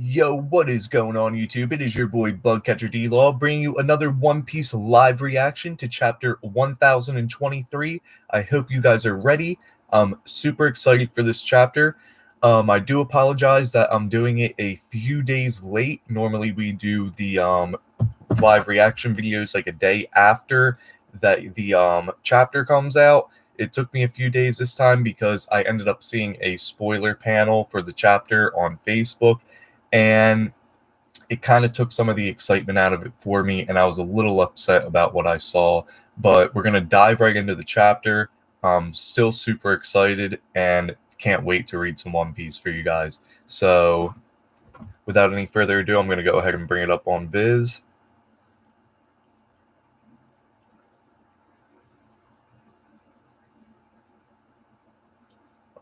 Yo, what is going on YouTube? It is your boy Bugcatcher D-Law bringing you another One Piece live reaction to chapter 1023. I hope you guys are ready. I'm super excited for this chapter. I do apologize that I'm doing it a few days late. Normally we do the live reaction videos like a day after that the chapter comes out. It took me a few days this time because I ended up seeing a spoiler panel for the chapter on Facebook, and it kind of took some of the excitement out of it for me, and I was a little upset about what I saw. But we're going to dive right into the chapter. I'm still super excited and can't wait to read some One Piece for you guys. So without any further ado, I'm going to go ahead and bring it up on Viz.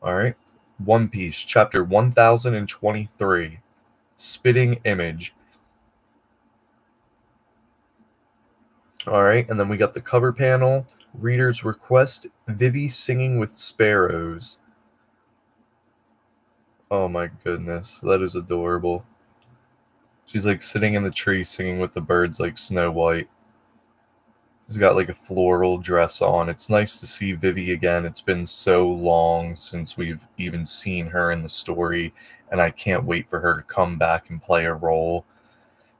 Alright, One Piece, chapter 1023, Spitting Image. Alright, and then we got the cover panel, reader's request, Vivi singing with sparrows. Oh my goodness, that is adorable. She's like sitting in the tree singing with the birds like Snow White. She's got like a floral dress on. It's nice to see Vivi again. It's been so long since we've even seen her in the story, and I can't wait for her to come back and play a role,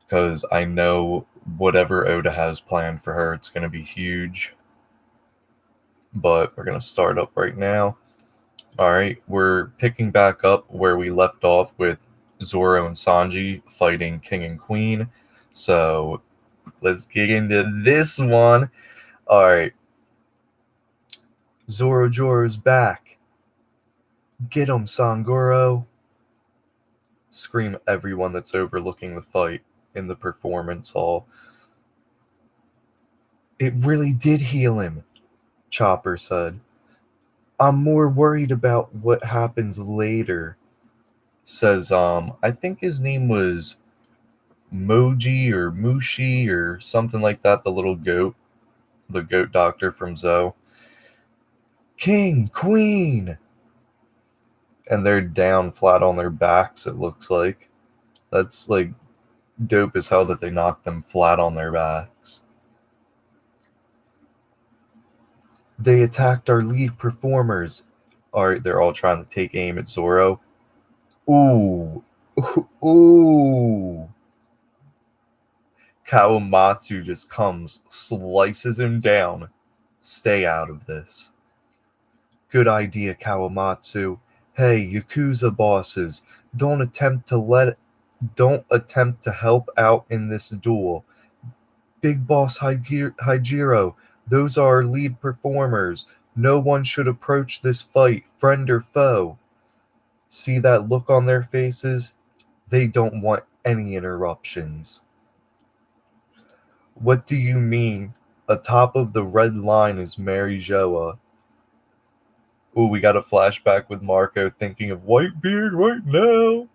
because I know whatever Oda has planned for her, it's going to be huge. But we're going to start up right now. Alright, we're picking back up where we left off with Zoro and Sanji fighting King and Queen. So let's get into this one. Alright. Zoro-Joro's back. Get him, Sangoro. Scream everyone that's overlooking the fight in the performance hall. It really did heal him, Chopper said. I'm more worried about what happens later, says, I think his name was Moji or Mushi or something like that, the little goat, the goat doctor from Zoe. King, Queen! And they're down flat on their backs, it looks like. That's, like, dope as hell that they knocked them flat on their backs. They attacked our lead performers. Alright, they're all trying to take aim at Zoro. Ooh. Ooh. Kawamatsu just comes, slices him down. Stay out of this. Good idea, Kawamatsu. Hey, Yakuza bosses, don't attempt to help out in this duel. Big Boss Hajiro, those are our lead performers. No one should approach this fight, friend or foe. See that look on their faces? They don't want any interruptions. What do you mean? Atop of the red line is Mary Joa. Ooh, we got a flashback with Marco thinking of Whitebeard right now.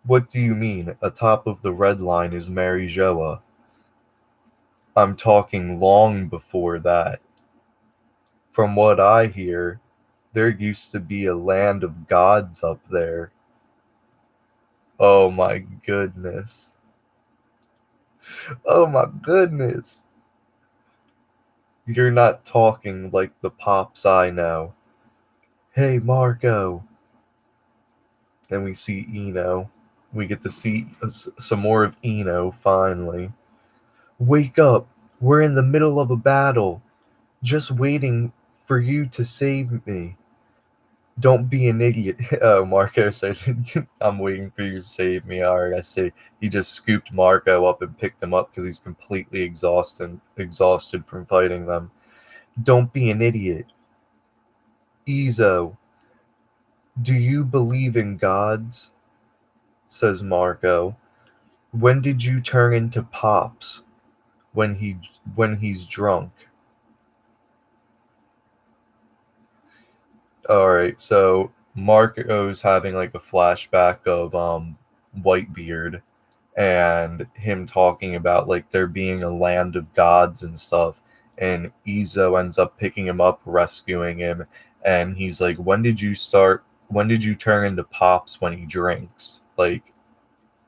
What do you mean? Atop of the red line is Mary Joa. I'm talking long before that. From what I hear, there used to be a land of gods up there. Oh my goodness. Oh my goodness. You're not talking like the Pops I know. Hey, Marco. Then we see Ino. We get to see some more of Ino, finally. Wake up. We're in the middle of a battle. Just waiting for you to save me. Don't be an idiot. Oh, Marco said, I'm waiting for you to save me. Alright, I see. He just scooped Marco up and picked him up because he's completely exhausted from fighting them. Don't be an idiot. Izo, do you believe in gods? Says Marco. When did you turn into Pops? When he's drunk. Alright, so Marco's having like a flashback of Whitebeard and him talking about like there being a land of gods and stuff, and Izo ends up picking him up, rescuing him, and he's like, when did you turn into Pops when he drinks? Like,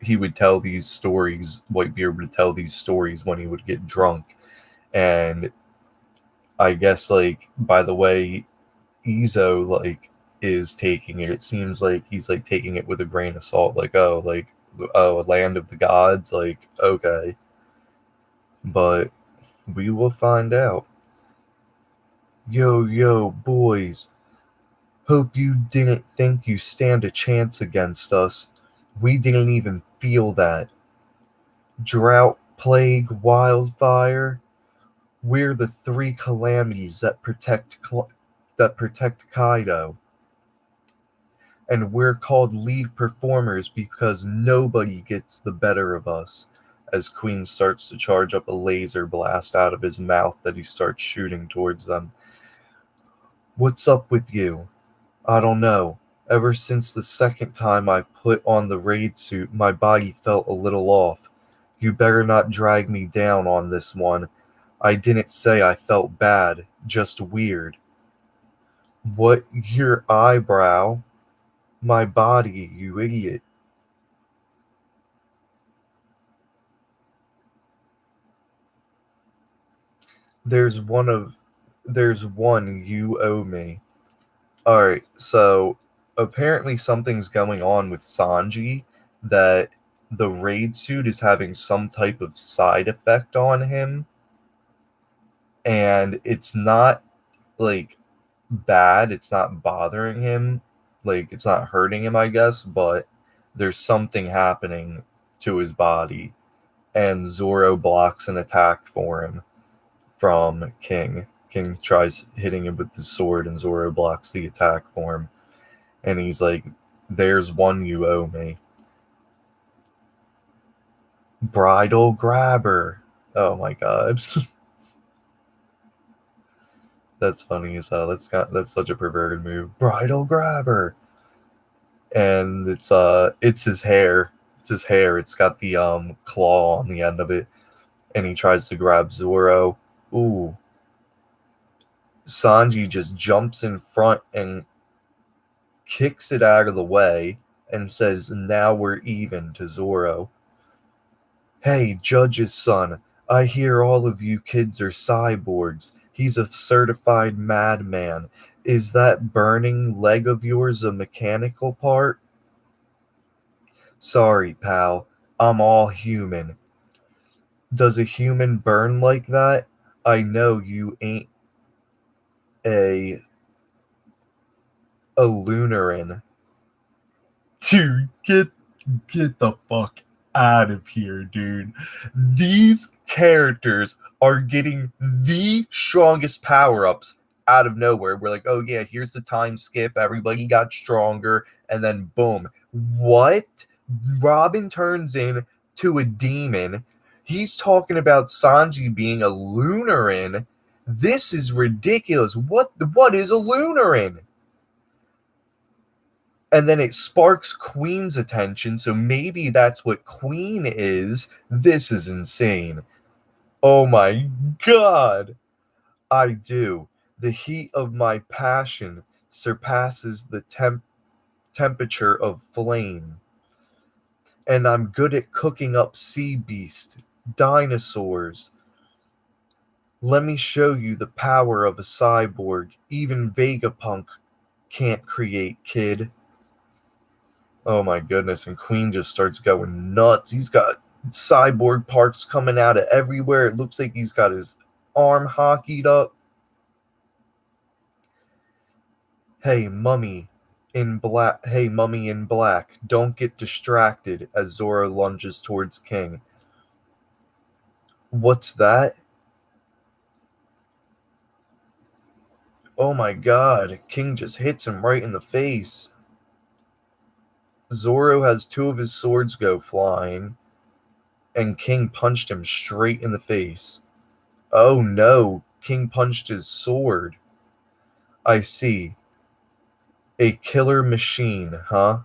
he would tell these stories. Whitebeard would tell these stories when he would get drunk, and I guess like by the way Izo like is taking it, it seems like he's like taking it with a grain of salt. Like a land of the gods. Like okay, but we will find out. Yo, boys. Hope you didn't think you stand a chance against us. We didn't even feel that. Drought, plague, wildfire. We're the three calamities that protect Kaido. And we're called lead performers because nobody gets the better of us. As Queen starts to charge up a laser blast out of his mouth that he starts shooting towards them. What's up with you? I don't know. Ever since the second time I put on the raid suit, my body felt a little off. You better not drag me down on this one. I didn't say I felt bad, just weird. What, your eyebrow? My body, you idiot. There's one you owe me. Alright, so apparently something's going on with Sanji that the raid suit is having some type of side effect on him, and it's not like bad, it's not bothering him, like it's not hurting him, I guess, but there's something happening to his body, and Zoro blocks an attack for him from King. King tries hitting him with his sword, and Zoro blocks the attack for him. And he's like, there's one you owe me. Bridal grabber. Oh my god. That's funny as hell. That's such a perverted move. Bridal grabber. And it's his hair. It's his hair. It's got the claw on the end of it. And he tries to grab Zoro. Ooh. Sanji just jumps in front and kicks it out of the way and says, now we're even, to Zoro. Hey, Judge's son, I hear all of you kids are cyborgs. He's a certified madman. Is that burning leg of yours a mechanical part? Sorry, pal. I'm all human. Does a human burn like that? I know you ain't a Lunaran. Dude, get the fuck out of here, dude. These characters are getting the strongest power-ups out of nowhere. We're like, oh yeah, here's the time skip, everybody got stronger, and then boom. What? Robin turns into a demon. He's talking about Sanji being a Lunaran. This is ridiculous. What is a Lunaran? And then it sparks Queen's attention, so maybe that's what Queen is. This is insane. Oh my god. I do. The heat of my passion surpasses the temperature of flame. And I'm good at cooking up sea beasts, dinosaurs. Let me show you the power of a cyborg. Even Vegapunk can't create, kid. Oh my goodness, and Queen just starts going nuts. He's got cyborg parts coming out of everywhere. It looks like he's got his arm hockeyed up. Hey, mummy in black. Don't get distracted as Zoro lunges towards King. What's that? Oh my god, King just hits him right in the face. Zoro has two of his swords go flying, and King punched him straight in the face. Oh no, King punched his sword. I see. A killer machine, huh?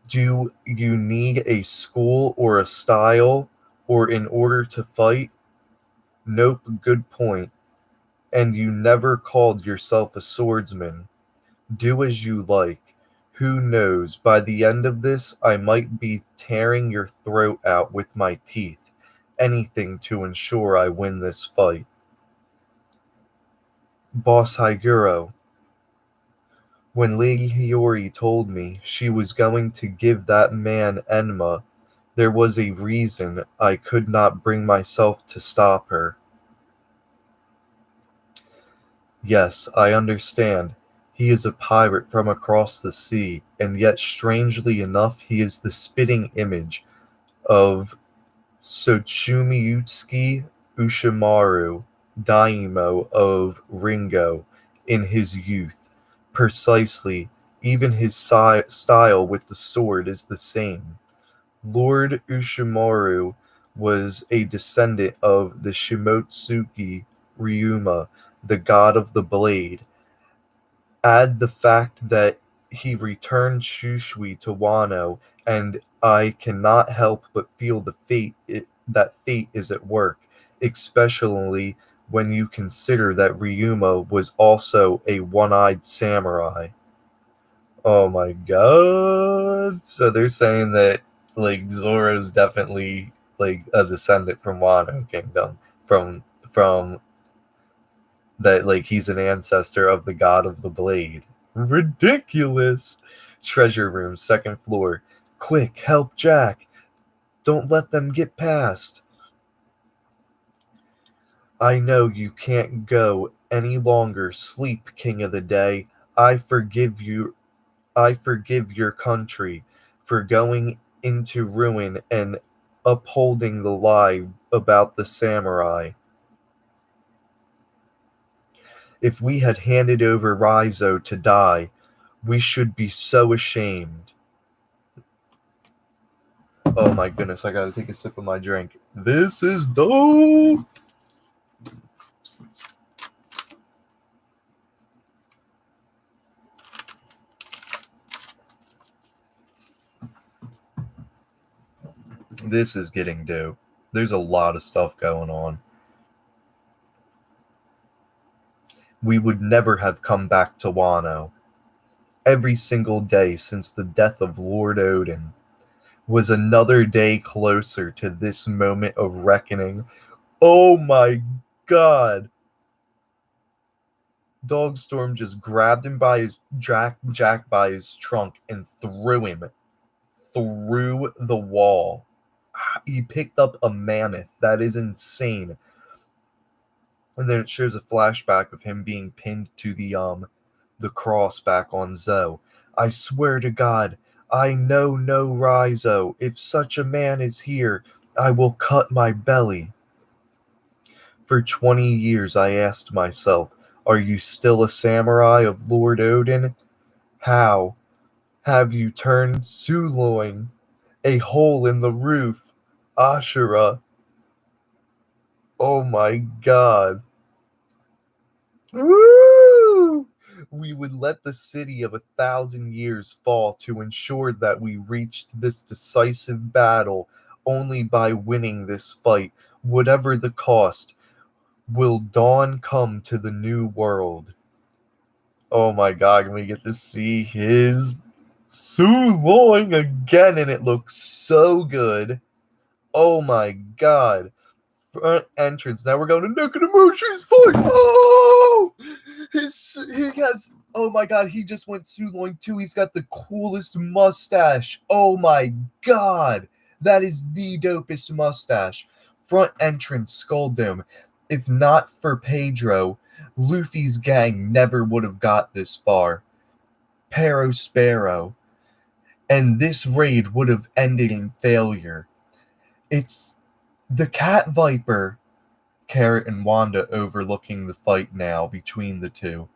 Do you need a school or a style, or in order to fight? Nope, good point. And you never called yourself a swordsman. Do as you like. Who knows, by the end of this, I might be tearing your throat out with my teeth. Anything to ensure I win this fight. Boss Higuro, when Lady Hiyori told me she was going to give that man Enma, there was a reason I could not bring myself to stop her. Yes, I understand. He is a pirate from across the sea, and yet strangely enough he is the spitting image of Sochumiyutsuki Ushimaru, daimyo of Ringo, in his youth. Precisely, even his style with the sword is the same. Lord Ushimaru was a descendant of the Shimotsuki Ryuma, the god of the blade. Add the fact that he returned Shushui to Wano, and I cannot help but feel that fate is at work, especially when you consider that Ryuma was also a one-eyed samurai. Oh my god. So they're saying that like Zoro's definitely like a descendant from Wano Kingdom. From that, like he's an ancestor of the god of the blade. Ridiculous. Treasure room, second floor. Quick, help Jack. Don't let them get past. I know you can't go any longer. Sleep, King of the Day. I forgive you. I forgive your country for going into ruin and upholding the lie about the samurai. If we had handed over Raizo to die, we should be so ashamed. Oh my goodness, I gotta take a sip of my drink. This is dope! This is getting dope. There's a lot of stuff going on. We would never have come back to Wano. Every single day since the death of Lord Odin was another day closer to this moment of reckoning. Oh my god! Dogstorm just grabbed him by his Jack by his trunk and threw him through the wall. He picked up a mammoth. That is insane. And then it shows a flashback of him being pinned to the cross back on Zo. I swear to God, I know no Raizo. If such a man is here, I will cut my belly. For 20 years I asked myself, are you still a samurai of Lord Odin? How have you turned Suloing, a hole in the roof? Ashura. Oh my god. Woo! We would let the city of 1,000 years fall to ensure that we reached this decisive battle only by winning this fight, whatever the cost. Will dawn come to the new world? Oh my god, we get to see his Suloing again, and it looks so good. Oh my god. Front entrance. Now we're going to Nakanamushi's fight. Oh! He has, oh my god, he just went Suloing too. He's got the coolest mustache. Oh my god. That is the dopest mustache. Front entrance, Skull Dome. If not for Pedro, Luffy's gang never would have got this far. Perospero. And this raid would have ended in failure. It's the Cat Viper, Carrot and Wanda overlooking the fight now between the two.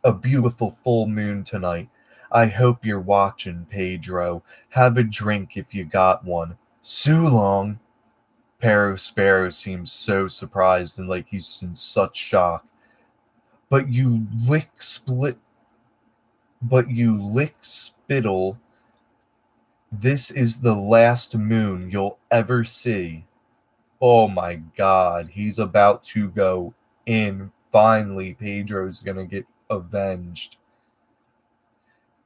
A beautiful full moon tonight. I hope you're watching, Pedro. Have a drink if you got one. Sulong. Perospero seems so surprised and like he's in such shock. But you lick spittle. This is the last moon you'll ever see. Oh my god, he's about to go in. Finally, Pedro's gonna get avenged.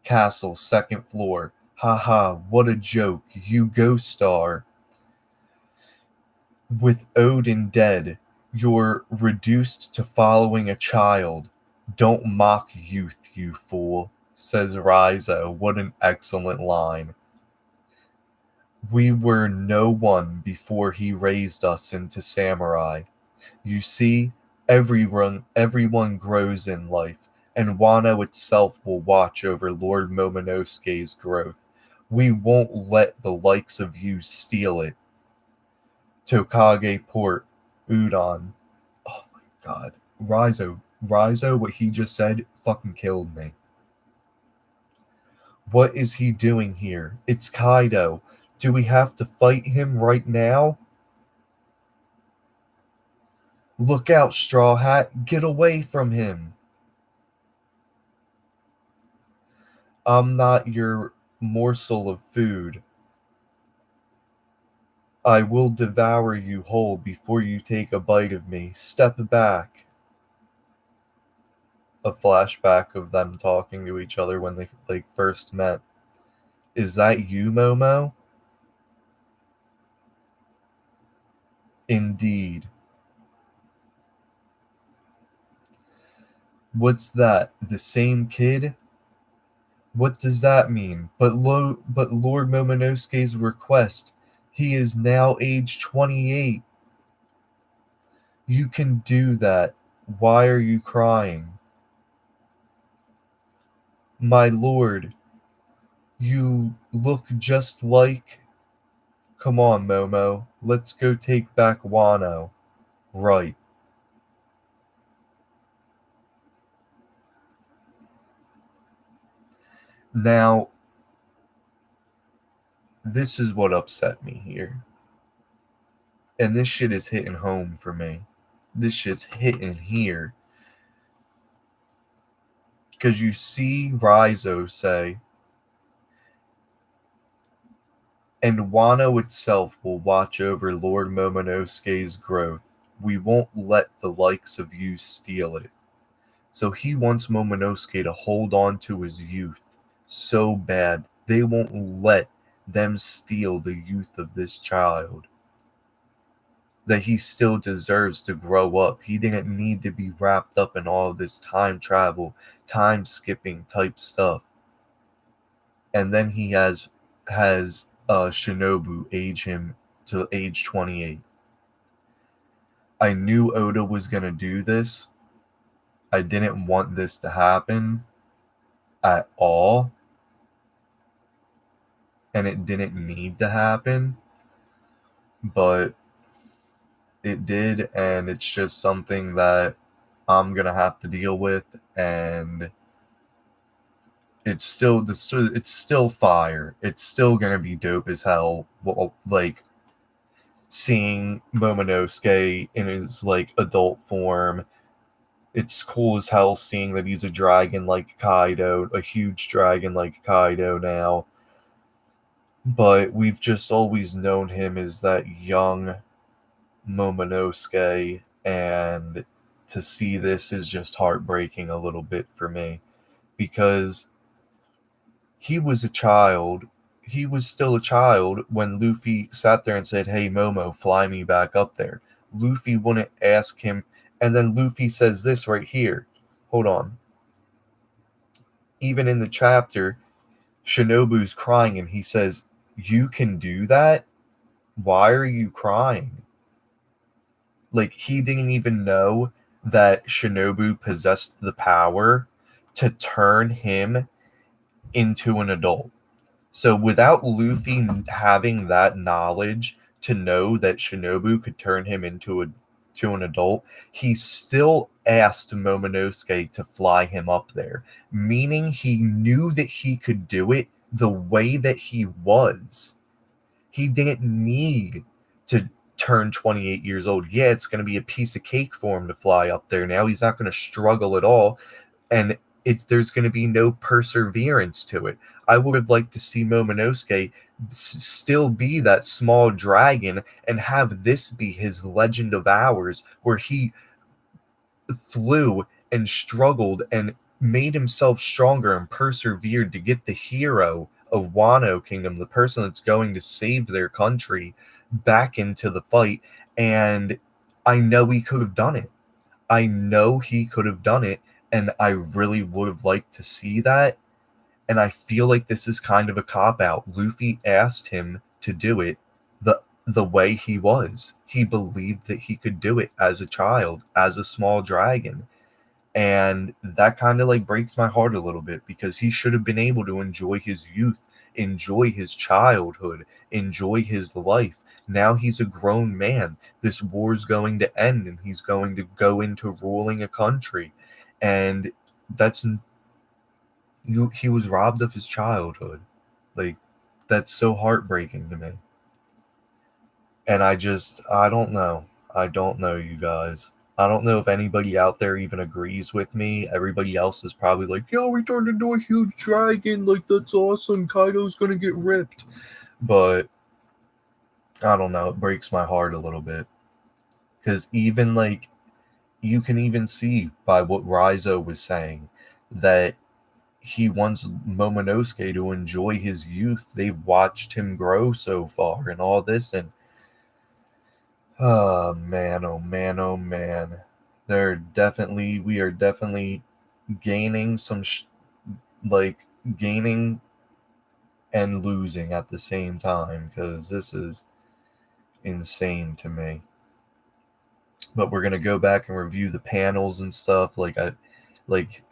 Castle, second floor. Haha, what a joke. You ghost star. With Odin dead, you're reduced to following a child. Don't mock youth, you fool, says Rizo. What an excellent line. We were no one before he raised us into samurai. You see, everyone grows in life, and Wano itself will watch over Lord Momonosuke's growth. We won't let the likes of you steal it. Tokage Port, Udon. Oh my god. Rizo, what he just said fucking killed me. What is he doing here? It's Kaido. Do we have to fight him right now? Look out, Straw Hat. Get away from him. I'm not your morsel of food. I will devour you whole before you take a bite of me. Step back. A flashback of them talking to each other when they first met. Is that you, Momo? Indeed. What's that? The same kid? What does that mean? But Lord Momonosuke's request. He is now age 28. You can do that. Why are you crying? My lord, you look just like... Come on, Momo. Let's go take back Wano. Right. Now, this is what upset me here. And this shit is hitting home for me. This shit's hitting here. Because you see Rizo say, and Wano itself will watch over Lord Momonosuke's growth. We won't let the likes of you steal it. So he wants Momonosuke to hold on to his youth so bad they won't let them steal the youth of this child. That he still deserves to grow up. He didn't need to be wrapped up in all of this time travel, time skipping type stuff. And then he has Shinobu age him to age 28. I knew Oda was going to do this. I didn't want this to happen at all. And it didn't need to happen. But it did, and it's just something that I'm going to have to deal with. And it's still fire. It's still going to be dope as hell. Like, seeing Momonosuke in his like adult form. It's cool as hell seeing that he's a dragon like Kaido, a huge dragon like Kaido now. But we've just always known him as that young Momonosuke, and to see this is just heartbreaking a little bit for me, because he was a child. He was still a child when Luffy sat there and said, "Hey, Momo, fly me back up there." Luffy wouldn't ask him. And then Luffy says this right here. Hold on. Even in the chapter, Shinobu's crying and he says, "You can do that? Why are you crying?" Like, he didn't even know that Shinobu possessed the power to turn him into an adult. So without Luffy having that knowledge to know that Shinobu could turn him into an adult, he still asked Momonosuke to fly him up there, meaning he knew that he could do it the way that he was. He didn't need to turn 28 years old. Yeah, it's going to be a piece of cake for him to fly up there now. He's not going to struggle at all. And there's going to be no perseverance to it. I would have liked to see Momonosuke still be that small dragon and have this be his legend of hours, where he flew and struggled and made himself stronger and persevered to get the hero of Wano Kingdom, the person that's going to save their country, back into the fight. And I know he could have done it. I know he could have done it, and I really would have liked to see that. And I feel like this is kind of a cop out. Luffy asked him to do it the way he was. He believed that he could do it as a child, as a small dragon. And that kind of like breaks my heart a little bit, because he should have been able to enjoy his youth, enjoy his childhood, enjoy his life. Now he's a grown man. This war's going to end and he's going to go into ruling a country. And that's he was robbed of his childhood. Like, that's so heartbreaking to me. And I don't know. I don't know, you guys. I don't know if anybody out there even agrees with me. Everybody else is probably like, yo, we turned into a huge dragon. Like, that's awesome. Kaido's gonna get ripped. But I don't know. It breaks my heart a little bit. Because even, like, you can even see by what Raizo was saying that he wants Momonosuke to enjoy his youth. They've watched him grow so far and all this. And oh man, oh man, oh man. We are definitely gaining like gaining and losing at the same time, because this is insane to me. But we're gonna go back and review the panels and stuff, like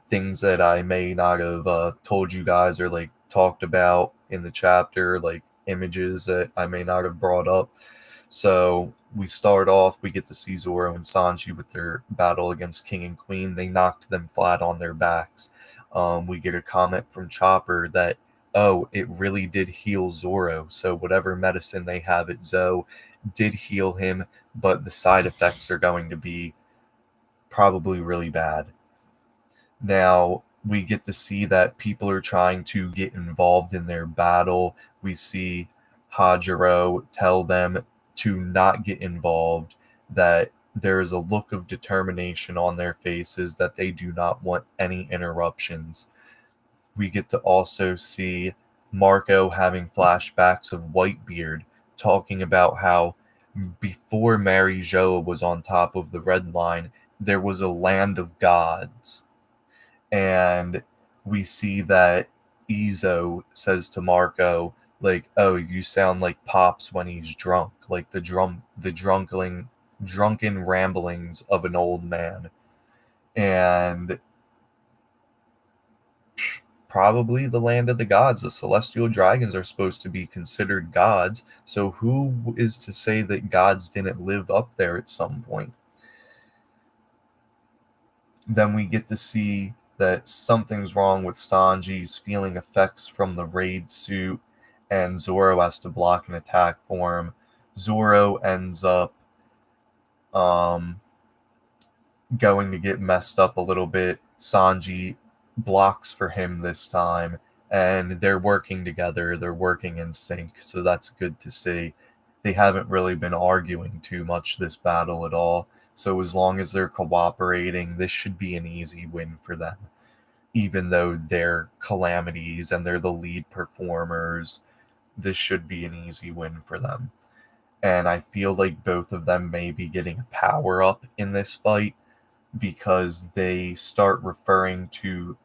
things that I may not have told you guys or like talked about in the chapter, like images that I may not have brought up. So we start off, we get to see Zoro and Sanji with their battle against King and Queen. They knocked them flat on their backs. We get a comment from Chopper that, oh, it really did heal Zoro. So whatever medicine they have at Zoe did heal him, but the side effects are going to be probably really bad. Now, we get to see that people are trying to get involved in their battle. We see Hajiro tell them to not get involved, that there is a look of determination on their faces, that they do not want any interruptions. We get to also see Marco having flashbacks of Whitebeard, talking about how before Mary Jo was on top of the Red Line, there was a land of gods. And we see that Izo says to Marco, like, "Oh, you sound like Pops when he's drunk, like the drunken ramblings of an old man." And probably the land of the gods. The celestial dragons are supposed to be considered gods, so who is to say that gods didn't live up there at some point? Then we get to see that something's wrong with Sanji. He's feeling effects from the raid suit, and Zoro has to block an attack for him. Zoro ends up going to get messed up a little bit. Sanji blocks for him this time, and they're working together. They're working in sync, so that's good to see. They haven't really been arguing too much this battle at all. So as long as they're cooperating, this should be an easy win for them. Even though they're calamities and they're the lead performers, this should be an easy win for them. And I feel like both of them may be getting a power up in this fight, because they start referring to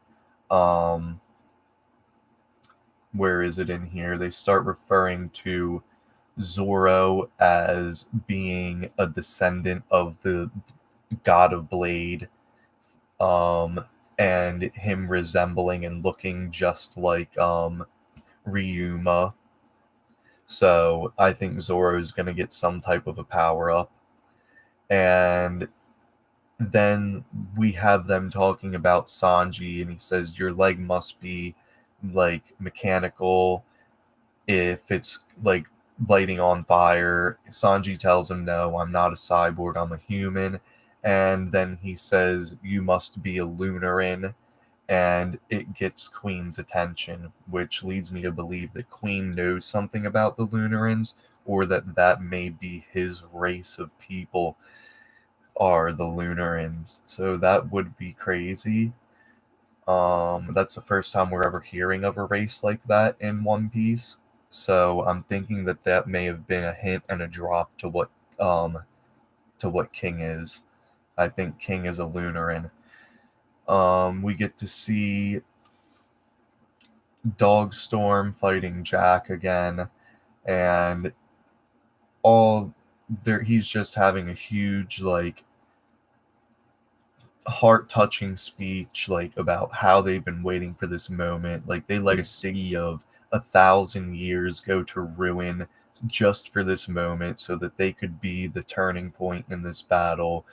where is it in here? They start referring to Zoro as being a descendant of the god of Blade, and him resembling and looking just like Ryuma. So I think Zoro's going to get some type of a power up. And then we have them talking about Sanji, and he says, your leg must be like mechanical if it's like lighting on fire. Sanji tells him, no, I'm not a cyborg, I'm a human. And then he says, you must be a Lunaran. And it gets Queen's attention, which leads me to believe that Queen knows something about the Lunarans, or that may be his race of people are the Lunarans. So that would be crazy. That's the first time we're ever hearing of a race like that in One Piece. So I'm thinking that that may have been a hint and a drop to what King is. I think King is a Lunaran. We get to see Dogstorm fighting Jack again, and all there he's just having a huge like heart-touching speech like about how they've been waiting for this moment. Like they let a city of 1,000 years go to ruin just for this moment so that they could be the turning point in this battle.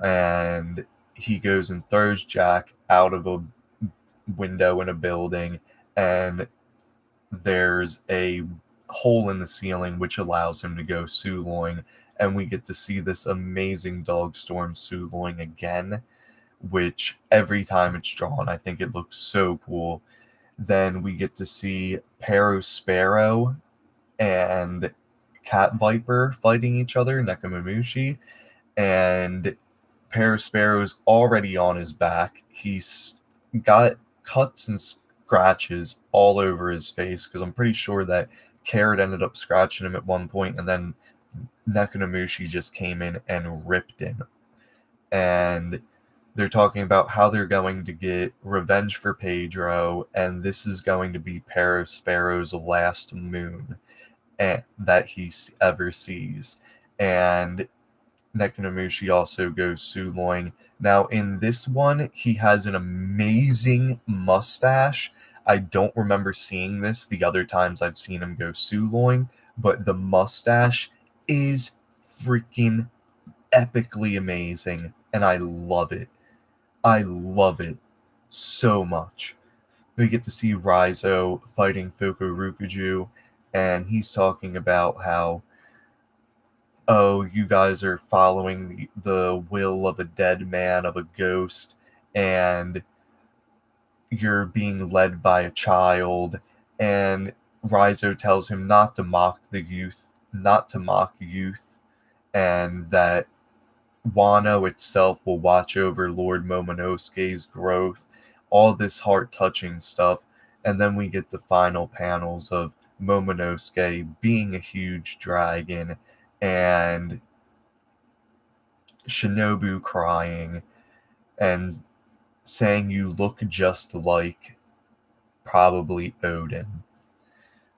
And he goes and throws Jack out of a window in a building, and there's a hole in the ceiling which allows him to go Suloing, and we get to see this amazing Dogstorm Suloing again, which every time it's drawn, I think it looks so cool. Then we get to see Sparrow and Cat Viper fighting each other, Nekomamushi, and Sparrow's already on his back. He's got cuts and scratches all over his face because I'm pretty sure that Carrot ended up scratching him at one point, and then Nekomamushi just came in and ripped him. And they're talking about how they're going to get revenge for Pedro, and this is going to be Sparrow's last moon that he ever sees. And Nekomamushi also goes Suloing. Now, in this one, he has an amazing mustache. I don't remember seeing this the other times I've seen him go Suloing, but the mustache is freaking epically amazing, and I love it. I love it so much. We get to see Raizo fighting Fukurokuju, and he's talking about how, oh, you guys are following the will of a dead man, of a ghost, and you're being led by a child. And Raizo tells him not to mock youth, and that Wano itself will watch over Lord Momonosuke's growth, all this heart-touching stuff, and then we get the final panels of Momonosuke being a huge dragon, and Shinobu crying, and saying you look just like probably Odin.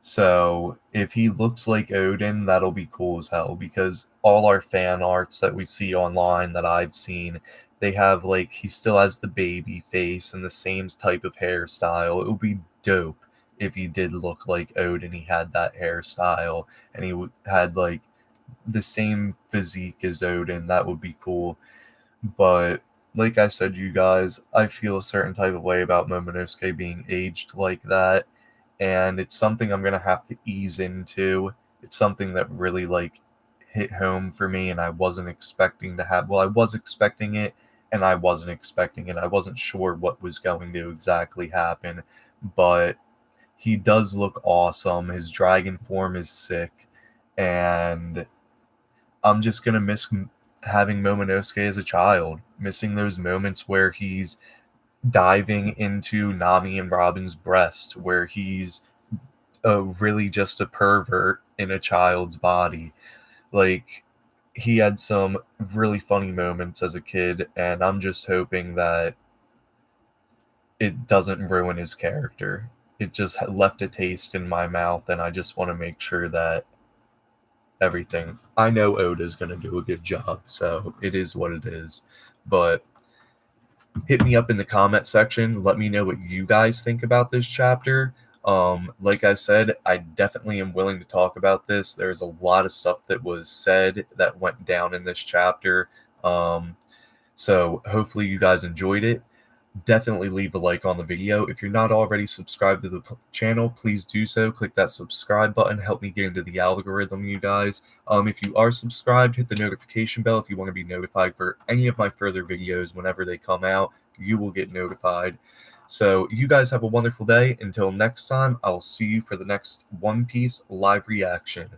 So if he looks like Odin, that'll be cool as hell, because all our fan arts that we see online that I've seen, they have like he still has the baby face and the same type of hairstyle. It would be dope if he did look like Odin. He had that hairstyle and he had like the same physique as Odin. That would be cool. But like I said, you guys, I feel a certain type of way about Momonosuke being aged like that, and it's something I'm gonna have to ease into. It's something that really like hit home for me, and I wasn't expecting to have. Well, I was expecting it, and I wasn't expecting it. I wasn't sure what was going to exactly happen, but he does look awesome. His dragon form is sick, and I'm just gonna miss having Momonosuke as a child, missing those moments where he's diving into Nami and Robin's breast, where he's really just a pervert in a child's body. Like, he had some really funny moments as a kid, and I'm just hoping that it doesn't ruin his character. It just left a taste in my mouth, and I just want to make sure that everything. I know Oda's going to do a good job, so it is what it is. But hit me up in the comment section. Let me know what you guys think about this chapter. Like I said, I definitely am willing to talk about this. There's a lot of stuff that was said that went down in this chapter. So hopefully you guys enjoyed it. Definitely leave a like on the video. If you're not already subscribed to the channel, please do so. Click that subscribe button. Help me get into the algorithm, you guys. If you are subscribed, hit the notification bell if you want to be notified for any of my further videos. Whenever they come out, you will get notified. So you guys have a wonderful day. Until next time, I'll see you for the next One Piece live reaction.